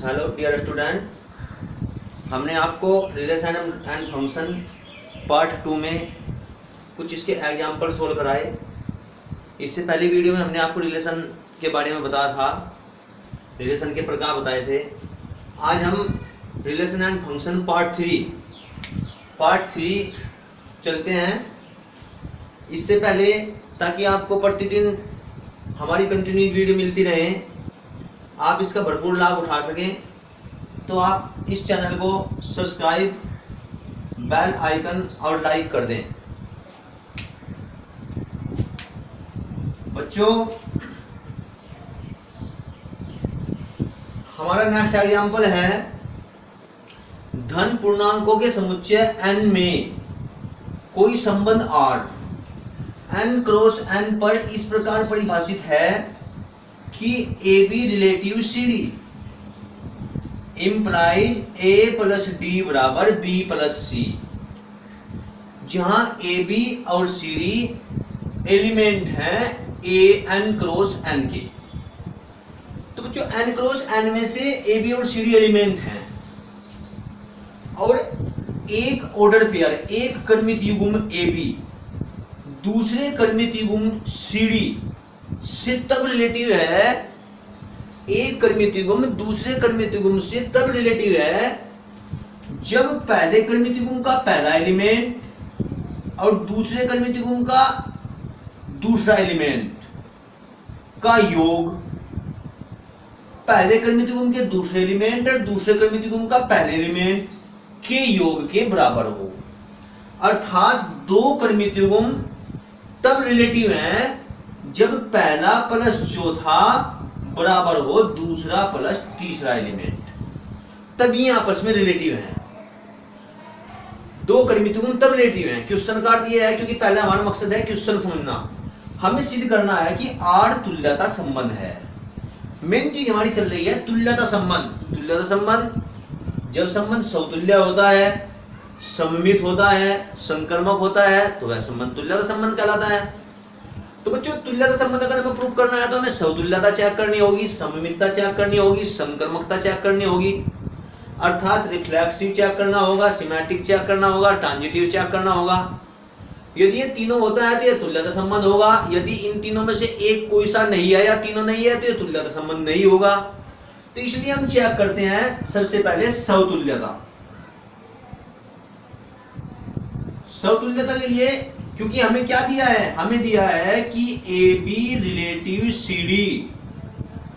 Hello dear student, हमने आपको relation and function part 2 में कुछ इसके एग्जाम्पल सोल्व कराए। इससे पहली वीडियो में हमने आपको रिलेशन के बारे में बताया था, रिलेशन के प्रकार बताए थे। आज हम रिलेशन एंड फंक्शन पार्ट 3 चलते हैं। इससे पहले ताकि आपको प्रतिदिन हमारी कंटिन्यू वीडियो मिलती रहे, आप इसका भरपूर लाभ उठा सकें, तो आप इस चैनल को सब्सक्राइब, बेल आइकन और लाइक कर दें। बच्चों, हमारा नेक्स्ट एग्जाम्पल है धन पूर्णांकों के समुच्चय n में कोई संबंध R n क्रॉस n पर इस प्रकार परिभाषित है कि AB relative CD implies A plus D बराबर B प्लस C, जहां AB और CD एलिमेंट हैं A n क्रॉस n के। तो बच्चों, n क्रॉस n में से AB और CD एलिमेंट हैं और एक ऑर्डर पेयर, एक क्रमित युग्म AB दूसरे क्रमित युग्म CD से तब रिलेटिव है, एक क्रमित युग्म दूसरे क्रमित युग्म से तब रिलेटिव है जब पहले क्रमित युग्म का पहला एलिमेंट और दूसरे क्रमित युग्म का दूसरा एलिमेंट का योग पहले क्रमित युग्म के दूसरे एलिमेंट और दूसरे क्रमित युग्म का पहले एलिमेंट के योग के बराबर हो। अर्थात दो क्रमित युग्म तब रिलेटिव हैं जब पहला प्लस चौथा बराबर हो दूसरा प्लस तीसरा एलिमेंट, तब ये आपस में रिलेटिव हैं। दो क्रमित युग्म तब रिलेटिव हैं। क्वेश्चन का अर्थ ये है, क्योंकि पहले हमारा मकसद है क्वेश्चन समझना, हमें सिद्ध करना है कि R तुल्यता संबंध है। मेन चीज हमारी चल रही है तुल्यता संबंध। तुल्यता संबंध, जब संबंध समतुल्य होता है, सममित होता है, संकर्मक होता है, तो वह संबंध तुल्यता संबंध कहलाता है। तो बच्चों, तुल्यता संबंध अगर हमें प्रूव करना है तो हमें समतुल्यता चेक करनी होगी, सममितता चेक करनी होगी, संकर्मकता चेक करनी होगी। अर्थात रिफ्लेक्सिव चेक करना होगा, सिमेट्रिक चेक करना होगा, ट्रांजिटिव चेक करना होगा। यदि ये तीनों होता है तो ये तुल्यता संबंध होगा। यदि इन तीनों में से एक कोई सा नहीं है या तीनों नहीं है तो ये तुल्यता संबंध नहीं होगा। तो इसलिए हम चेक करते हैं सबसे पहले समतुल्यता। समतुल्यता के लिए, क्योंकि हमें क्या दिया है, हमें दिया है कि AB रिलेटिव CD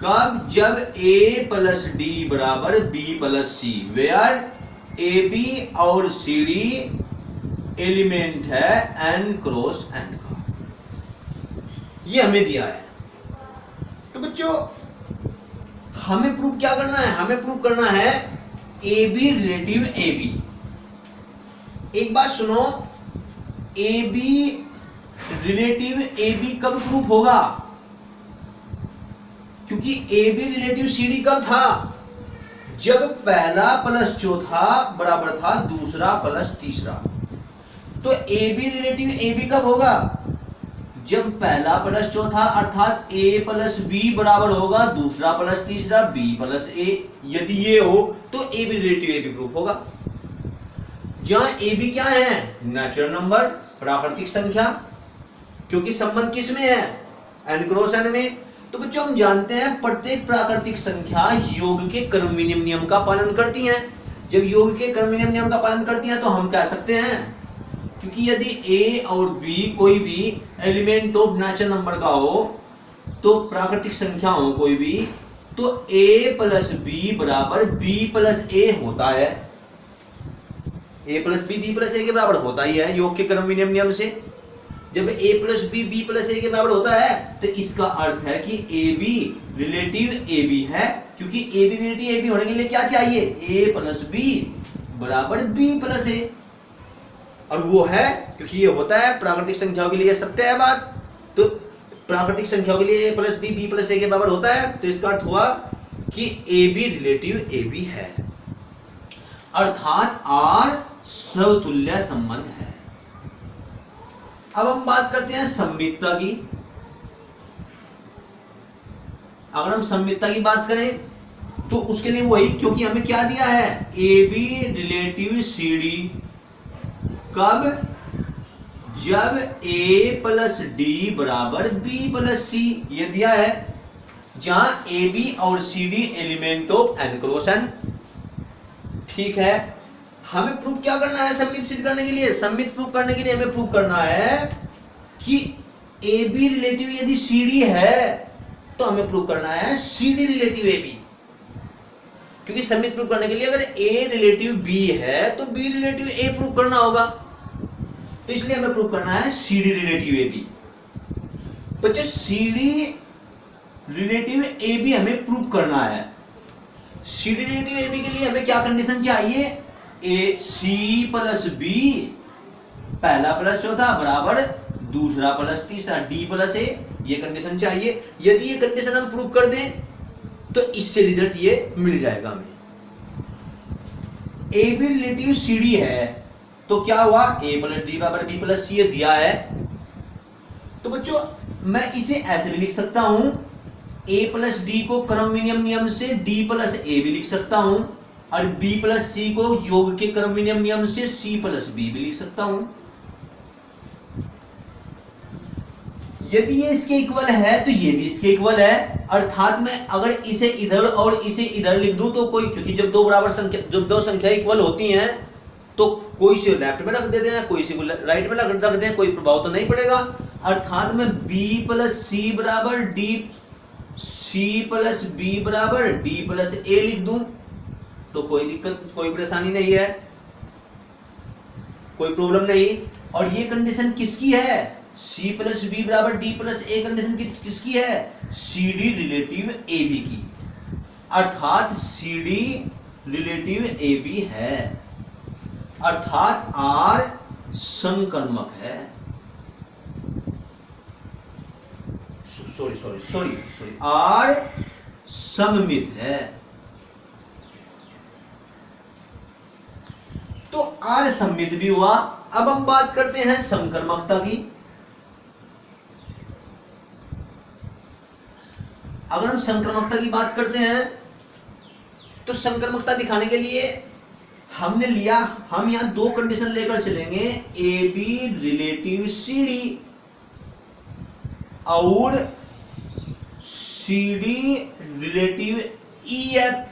कब, जब A प्लस D बराबर B plus C, where AB और CD एलिमेंट है n क्रॉस n का। ये हमें दिया है। तो बच्चों, हमें प्रूव क्या करना है, हमें प्रूव करना है AB रिलेटिव AB। एक बात सुनो, AB रिलेटिव AB कब प्रूफ होगा? क्योंकि AB रिलेटिव CD कब था? जब पहला प्लस चौथा बराबर था दूसरा प्लस तीसरा। तो AB रिलेटिव AB कब होगा? जब पहला प्लस चौथा अर्थात A प्लस B बराबर होगा दूसरा प्लस तीसरा B प्लस A। यदि ये हो तो AB रिलेटिव AB प्रूफ होगा। जहां AB क्या है? नेचुरल नंबर, प्राकृतिक संख्या, क्योंकि संबंध किस में है? n क्रॉस n में। तो बच्चों, हम जानते हैं प्रत्येक प्राकृतिक संख्या योग के क्रम विनिमय नियम का पालन करती हैं। जब योग के क्रम विनिमय नियम का पालन करती हैं तो हम कह सकते हैं, क्योंकि यदि A और B कोई भी एलिमेंट ऑफ नेचुरल नंबर का हो, तो प्राकृतिक संख्या हो कोई भी, तो A प्लस B बराबर B प्लस A होता है। A plus B B plus A के बराबर होता ही है योग के क्रम विनिमय नियम से। जब A plus B B plus A के बराबर होता है तो इसका अर्थ है कि AB रिलेटिव AB है, क्योंकि AB रिलेटिव AB होने के लिए क्या चाहिए? A प्लस B बराबर B प्लस A, और वो है क्योंकि ये होता है प्राकृतिक संख्याओं के लिए सत्य है बात। तो प्राकृतिक संख्याओं के लिए A plus B B plus A के बराबर होता है, तो इसका अर्थ हुआ कि AB रिलेटिव AB है, अर्थात R समतुल्य संबंध है। अब हम बात करते हैं सममितता की। अगर हम सममितता की बात करें तो उसके लिए वही, क्योंकि हमें क्या दिया है, A B relative C D कब, जब a प्लस डी बराबर b प्लस सी, ये दिया है, जहां ए बी और C D element of N cross N. ठीक है, हमें प्रूफ क्या करना है, सममित सिद्ध करने के लिए, सममित प्रूफ करने के लिए हमें प्रूफ करना है कि ए बी रिलेटिव यदि सी डी है तो हमें प्रूफ करना है C D relative A B, क्योंकि सममित प्रूफ करने के लिए अगर ए रिलेटिव बी है तो बी रिलेटिव ए प्रूफ करना होगा, तो इसलिए हमें प्रूफ करना है C D relative A B. बच्चों C D relative A B हमें प्रूफ करना है। C D relative A B के लिए हमें क्या कंडीशन चाहिए, ए सी प्लस बी पहला प्लस चौथा बराबर दूसरा प्लस तीसरा, डी प्लस ए, ये कंडीशन चाहिए। यदि ये कंडीशन हम प्रूव कर दें तो इससे रिजल्ट ये मिल जाएगा हमें। A B relative C D है तो क्या हुआ, ए प्लस डी बराबर बी प्लस सी दिया है, तो बच्चों मैं इसे ऐसे भी लिख सकता हूं, ए प्लस डी को क्रम विनिमय नियम से डी प्लस ए भी लिख सकता हूं, और बी प्लस सी को योग के क्रम विनिमय नियम से सी प्लस बी भी लिख सकता हूं। यदि ये इसके इक्वल है तो ये भी इसके इक्वल है, अर्थात मैं अगर इसे इधर और इसे इधर लिख दूं तो कोई, क्योंकि जब दो बराबर संख्या, जब दो संख्या इक्वल होती हैं तो कोई से लेफ्ट में रख देते हैं, कोई से राइट में रख देते हैं, कोई प्रभाव तो नहीं पड़ेगा। अर्थात मैं b प्लस सी बराबर डी, सी प्लस बी बराबर डी प्लस ए लिख दूं तो कोई दिक्कत, कोई परेशानी नहीं है, कोई प्रॉब्लम नहीं। और ये कंडीशन किसकी है, c प्लस बी बराबर डी प्लस ए कंडीशन किसकी है, C D relative A B की, अर्थात C D relative A B है, अर्थात आर संकर्मक है। सॉरी आर सममित है। तो आर सममित भी हुआ। अब हम बात करते हैं संकर्मकता की। अगर हम संक्रमकता की बात करते हैं तो संक्रमकता दिखाने के लिए हमने लिया, हम यहां दो कंडीशन लेकर चलेंगे, A B relative C D और C D relative E F.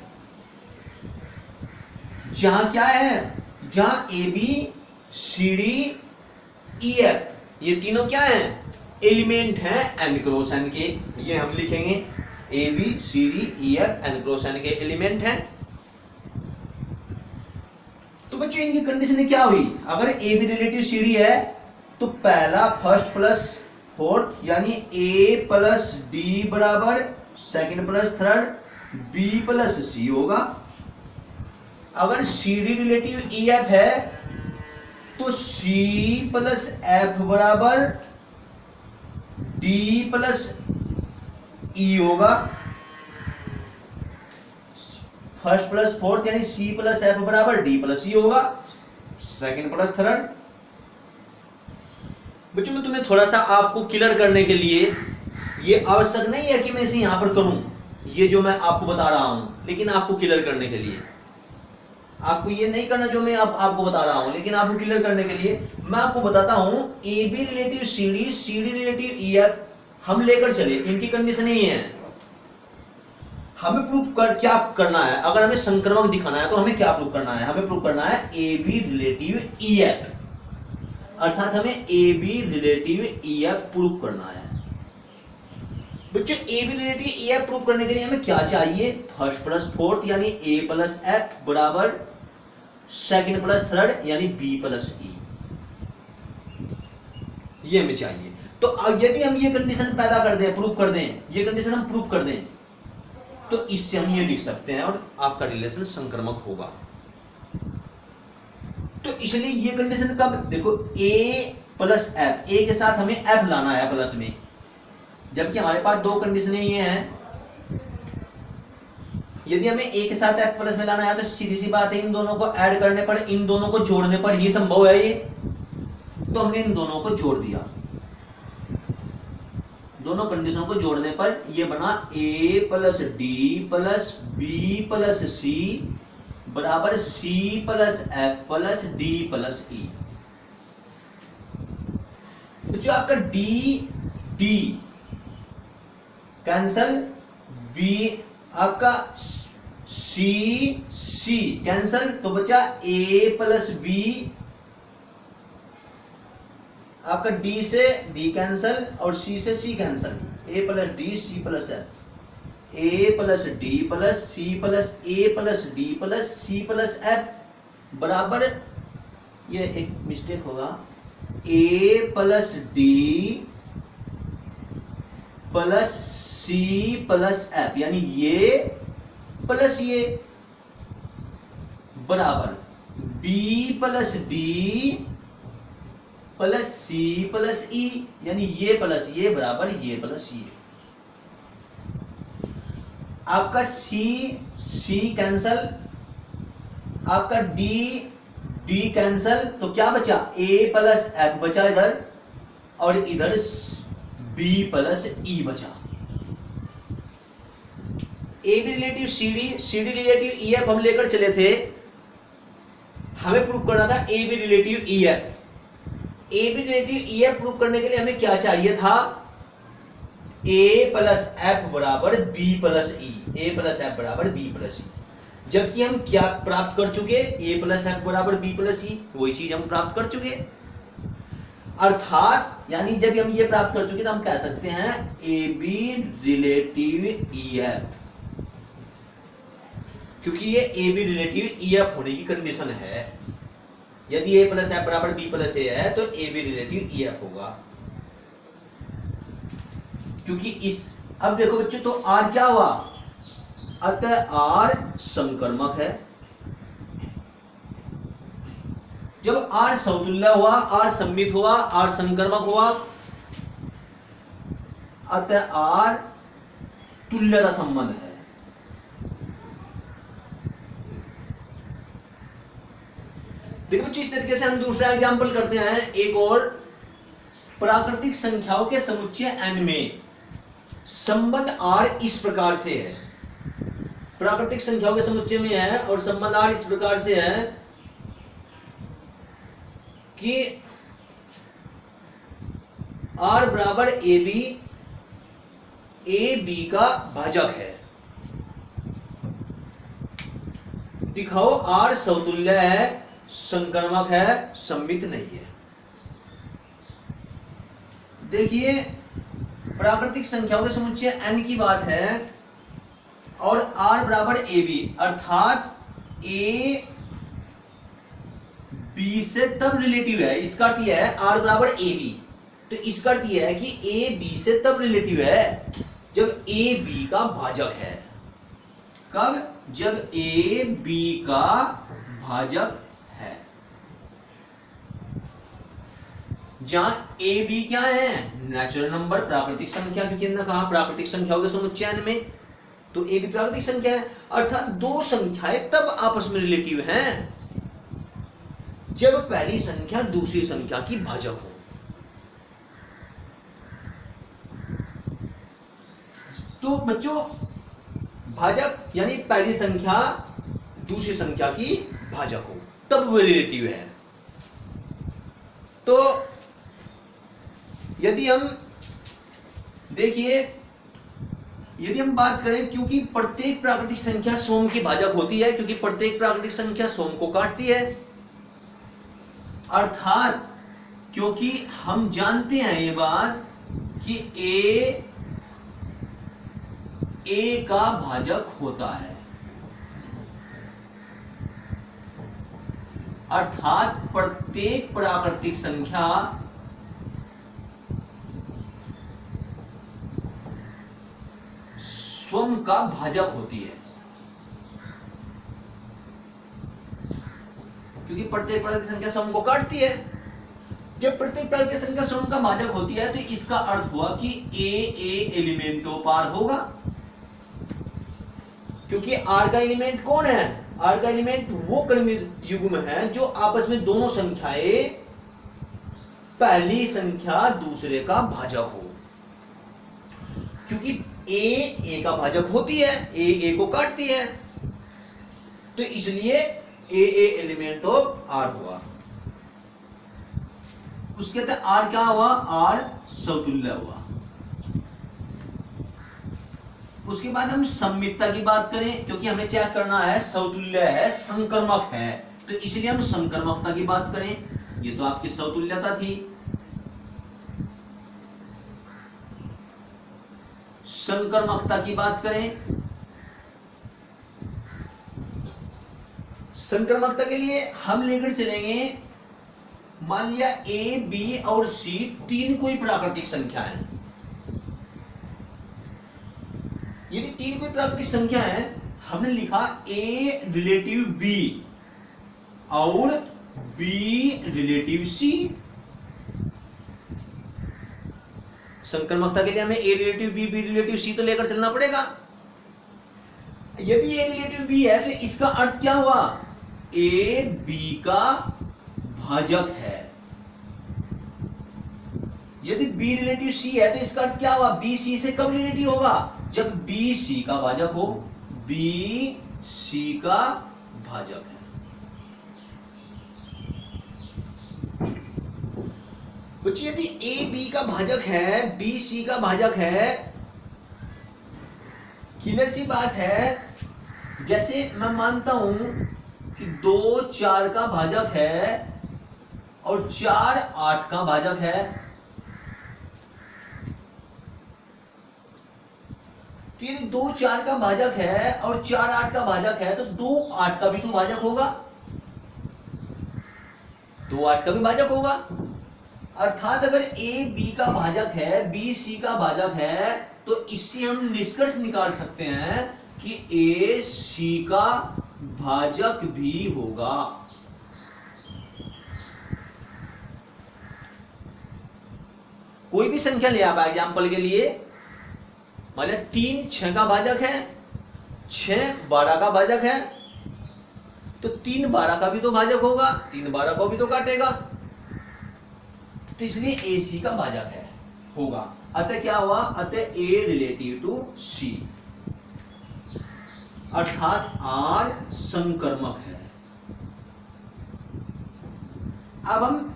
जहां क्या है, जहां A B C D E F ये तीनों क्या है, एलिमेंट हैं एन क्रॉस एन के। ये हम लिखेंगे A B C D E F N cross N के एलिमेंट हैं। तो बच्चों इनकी कंडीशन क्या हुई, अगर A B relative C D है तो पहला फर्स्ट प्लस फोर्थ यानी ए प्लस डी बराबर second plus third B plus C होगा। अगर C D relative E F है तो सी प्लस एफ बराबर डी प्लस ई होगा। फर्स्ट प्लस फोर्थ यानी सी प्लस एफ बराबर डी प्लस ई होगा, सेकंड प्लस थर्ड। बच्चों में तुम्हें थोड़ा सा आपको क्लियर करने के लिए ये आवश्यक नहीं है कि मैं इसे यहां पर करूं, ये जो मैं आपको बता रहा हूं, लेकिन आपको क्लियर करने के लिए, आपको ये नहीं करना जो मैं आपको बता रहा हूं, लेकिन आपको क्लियर करने के लिए मैं आपको बताता हूं। A B relative C D relative E F हम लेकर चले, इनकी कंडीशन यही है। हमें प्रूफ क्या करना है, अगर हमें संक्रमक दिखाना है तो हमें क्या प्रूफ करना है, हमें प्रूफ करना है A B relative E F, अर्थात हमें A B relative E F proof करना है। बच्चों ए B relative E F proof करने के लिए हमें क्या चाहिए, फर्स्ट प्लस फोर्थ यानी ए प्लस एफ बराबर सेकंड प्लस थर्ड यानी बी प्लस ई, ये हमें चाहिए। तो यदि हम ये कंडीशन पैदा कर दें, प्रूफ कर दें, ये कंडीशन हम प्रूफ कर दें तो इससे हम ये लिख सकते हैं और आपका रिलेशन संक्रमक होगा। तो इसलिए ये कंडीशन कब, देखो ए प्लस एफ, ए के साथ हमें एफ लाना है प्लस में, जबकि हमारे पास दो कंडीशनें ये हैं। यदि हमें ए के साथ एफ प्लस में लाना है तो सीधी सी बात है, इन दोनों को ऐड करने पर, इन दोनों को जोड़ने पर ही संभव है ये, तो हमने इन दोनों को जोड़ दिया। दोनों कंडीशनों को जोड़ने पर ये बना a plus D plus B plus C बराबर C plus F plus D plus E. तो जो आपका डी डी कैंसल, बी आपका सी सी कैंसल, तो बचा a प्लस बी, आपका d से b कैंसल और c से c cancel, a plus D C plus F, a plus D plus C plus a plus D plus C plus F बराबर, ये एक मिस्टेक होगा, a plus D plus C plus F, यानी ये plus ये बराबर b plus D plus C plus E, यानी ये प्लस ये बराबर ये प्लस ये। आपका सी सी कैंसल, आपका डी डी कैंसल, तो क्या बचा a प्लस एफ बचा इधर, और इधर b प्लस ई बचा। A B relative C D relative E F हम लेकर चले थे, हमें प्रूव करना था A B relative E F. A B relative E F prove करने के लिए हमें क्या चाहिए था, a प्लस एफ बराबर B plus E, A plus F बराबर बी प्लस ई। जबकि हम क्या प्राप्त कर चुके, a प्लस एफ बराबर बी प्लस ई, वही चीज हम प्राप्त कर चुके। अर्थात यानी जब हम ये प्राप्त कर चुके तो हम कह सकते हैं ए बी रिलेटिव ई एफ, क्योंकि ये ए बी रिलेटिव ई एफ होने की कंडीशन है। यदि a प्लस एफ बराबर बी प्लस ए है तो ए बी रिलेटिव ई एफ होगा, क्योंकि इस, अब देखो बच्चों, तो r क्या हुआ, अतः r संकर्मक है। जब r समतुल्य हुआ, r सम्मित हुआ, r संकर्मक हुआ, अतः r तुल्यता संबंध है। देखो बच्चों, इस तरीके से हम दूसरा एग्जांपल करते हैं, एक और। प्राकृतिक संख्याओं के समुच्चय n में संबंध r इस प्रकार से है, प्राकृतिक संख्याओं के समुच्चय में है और संबंध r इस प्रकार से है कि r बराबर ए बी का भाजक है। दिखाओ r समतुल्य है, संकर्मक है, सम्मित नहीं है। देखिए, प्राकृतिक संख्याओं के समुच्चय n की बात है और r बराबर ए बी, अर्थात a b से तब रिलेटिव है। इसका अर्थ यह है r बराबर ए बी, तो इसका अर्थ यह है कि a b से तब रिलेटिव है जब a b का भाजक है। कब? जब a b का भाजक है। जहां a b क्या है, नेचुरल नंबर, प्राकृतिक संख्या, क्योंकि हमने कहा प्राकृतिक संख्याओं के समुच्चय में, तो a b प्राकृतिक संख्या है। अर्थात दो संख्याएं तब आपस में रिलेटिव हैं जब पहली संख्या दूसरी संख्या की भाजक हो। तो बच्चों, भाजक यानी पहली संख्या दूसरी संख्या की भाजक हो, तब वो रिलेटिव है। तो यदि हम देखिए, यदि हम बात करें, क्योंकि प्रत्येक प्राकृतिक संख्या सोम की भाजक होती है, क्योंकि प्रत्येक प्राकृतिक संख्या सोम को काटती है। अर्थात क्योंकि हम जानते हैं ये बात कि ए का भाजक होता है, अर्थात प्रत्येक प्राकृतिक संख्या स्वयं का भाजक होती है, क्योंकि प्रत्येक प्राकृतिक संख्या स्वयं को काटती है। जब प्रत्येक प्राकृतिक संख्या स्वयं का भाजक होती है तो इसका अर्थ हुआ कि ए एलिमेंटों पार होगा, क्योंकि आर का एलिमेंट कौन है, आर का एलिमेंट वो क्रमिक युग्म है जो आपस में दोनों संख्याएं पहली संख्या दूसरे का भाजक हो। क्योंकि ए का भाजक होती है, ए को काटती है, तो इसलिए ए एलिमेंट ऑफ आर हुआ। उसके बाद आर क्या हुआ, आर समतुल्य हुआ। उसके बाद हम सममितता की बात करें, क्योंकि हमें चेक करना है समतुल्य है संक्रमक है, तो इसलिए हम संक्रमकता की बात करें। ये तो आपकी समतुल्यता थी। संक्रमकता की बात करें, संक्रमकता के लिए हम लेकर चलेंगे, मान लिया ए बी और सी तीन कोई प्राकृतिक संख्या है। यदि तीन कोई प्राकृतिक संख्या है, हमने लिखा ए रिलेटिव बी और बी रिलेटिव सी। संक्रमकता के लिए हमें A relative B, B relative C तो लेकर चलना पड़ेगा। यदि ए रिलेटिव बी है तो इसका अर्थ क्या हुआ, ए बी का भाजक है। यदि बी रिलेटिव सी है तो इसका अर्थ क्या हुआ, बी सी से कब रिलेटिव होगा, जब बी सी का भाजक हो। बी सी का भाजक है। बच्चों यदि ए बी का भाजक है, बी सी का भाजक है, क्लियर सी बात है। जैसे मैं मानता हूं कि 2 4 का भाजक है और 4 8 का भाजक है, तो यदि 2 4 का भाजक है और 4 8 का भाजक है, तो 2 8 का भी तो भाजक होगा, 2 8 का भी भाजक होगा। अर्थात अगर ए बी का भाजक है, बी सी का भाजक है, तो इससे हम निष्कर्ष निकाल सकते हैं कि ए सी का भाजक भी होगा। कोई भी संख्या ले आप एग्जांपल के लिए, मान लिया 3 6 का भाजक है, 6 12 का भाजक है, तो 3 12 का भी तो भाजक होगा, 3 12 को भी तो काटेगा, तो इसलिए ए सी का भाजक है होगा। अतः क्या हुआ, अतः ए रिलेटिव टू सी, अर्थात आर संक्रमक है। अब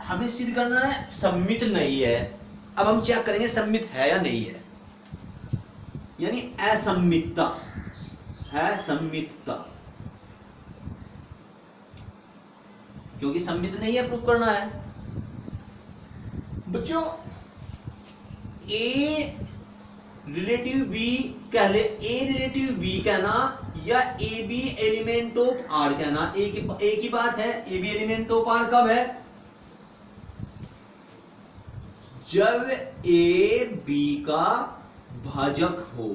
हमें सिद्ध करना है सम्मित नहीं है। अब हम चेक करेंगे सम्मित है या नहीं है, यानी असम्मितता, असम्मितता, क्योंकि सम्मित नहीं है, प्रूफ करना है। बच्चों ए रिलेटिव बी कह ले, ए रिलेटिव बी कहना या A B element of R कहना एक ही बात है। A B element of R कब है, जब ए बी का भाजक हो।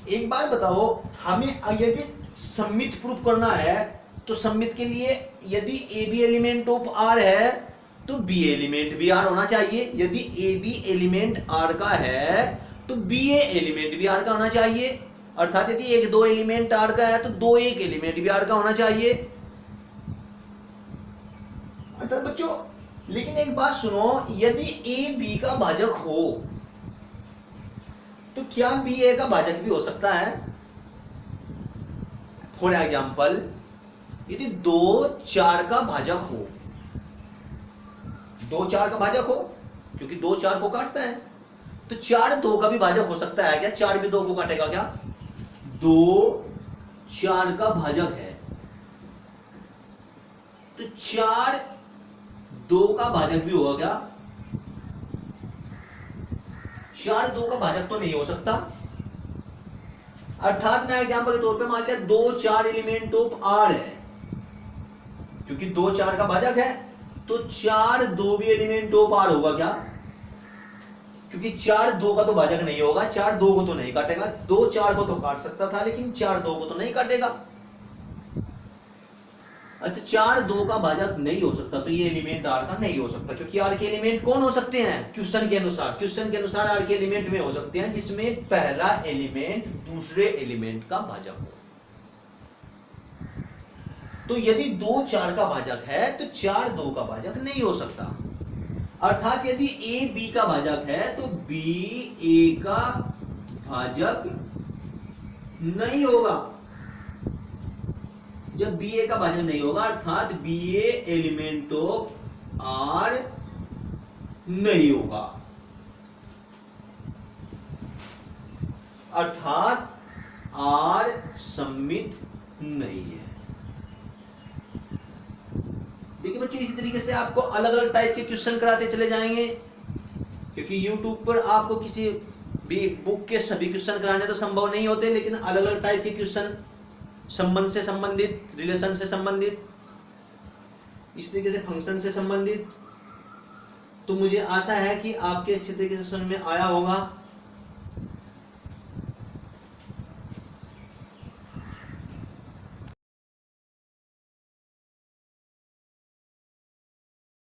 एक बात बताओ, हमें यदि सम्मित प्रूफ करना है तो सम्मित के लिए यदि A B element of R है तो बी एलिमेंट भी आर होना चाहिए। यदि ए बी एलिमेंट आर का है तो बी ए एलिमेंट भी आर का होना चाहिए। अर्थात यदि एक 2 एलिमेंट आर का है तो 2 1 एलिमेंट भी आर का होना चाहिए। अर्थात बच्चों, लेकिन एक बात सुनो, यदि ए बी का भाजक हो तो क्या बी ए का भाजक भी हो सकता है। फॉर एग्जाम्पल, यदि 2 4 का भाजक हो, 2 4 का भाजक हो, क्योंकि 2 4 को काटता है, तो 4 2 का भी भाजक हो सकता है क्या, 4 भी 2 को काटेगा क्या, 2 4 का भाजक है, तो 4 2 का भाजक भी होगा क्या, 4 2 का भाजक तो नहीं हो सकता। अर्थात मैं एग्जांपल के तौर पे मान लिया 2 4 एलिमेंट ऑफ आर है, क्योंकि 2 4 का भाजक है, तो 4 2 भी एलिमेंट ऑफ आर होगा क्या, क्योंकि 4 2 का तो भाजक नहीं होगा, 4 2 को तो नहीं काटेगा। 2 4 को तो काट सकता था, लेकिन 4 2 को तो नहीं काटेगा। अच्छा, 4 2 का भाजक नहीं हो सकता, तो ये एलिमेंट आर का नहीं हो सकता, क्योंकि आर के एलिमेंट कौन हो सकते हैं, क्वेश्चन के अनुसार आर के एलिमेंट में हो सकते हैं जिसमें पहला एलिमेंट दूसरे एलिमेंट का भाजक हो। तो यदि 2 4 का भाजक है तो 4 2 का भाजक नहीं हो सकता। अर्थात यदि ए बी का भाजक है तो बी ए का भाजक नहीं होगा। जब बी ए का भाजक नहीं होगा अर्थात B A element of R नहीं होगा, अर्थात आर सममित नहीं है। देखिए बच्चों, इसी तरीके से आपको अलग अलग टाइप के क्वेश्चन कराते चले जाएंगे, क्योंकि YouTube पर आपको किसी भी बुक के सभी क्वेश्चन कराने तो संभव नहीं होते, लेकिन अलग अलग टाइप के क्वेश्चन संबंध से संबंधित, रिलेशन से संबंधित, इस तरीके से फंक्शन से संबंधित, तो मुझे आशा है कि आपके अच्छे तरीके से समझ में आया होगा।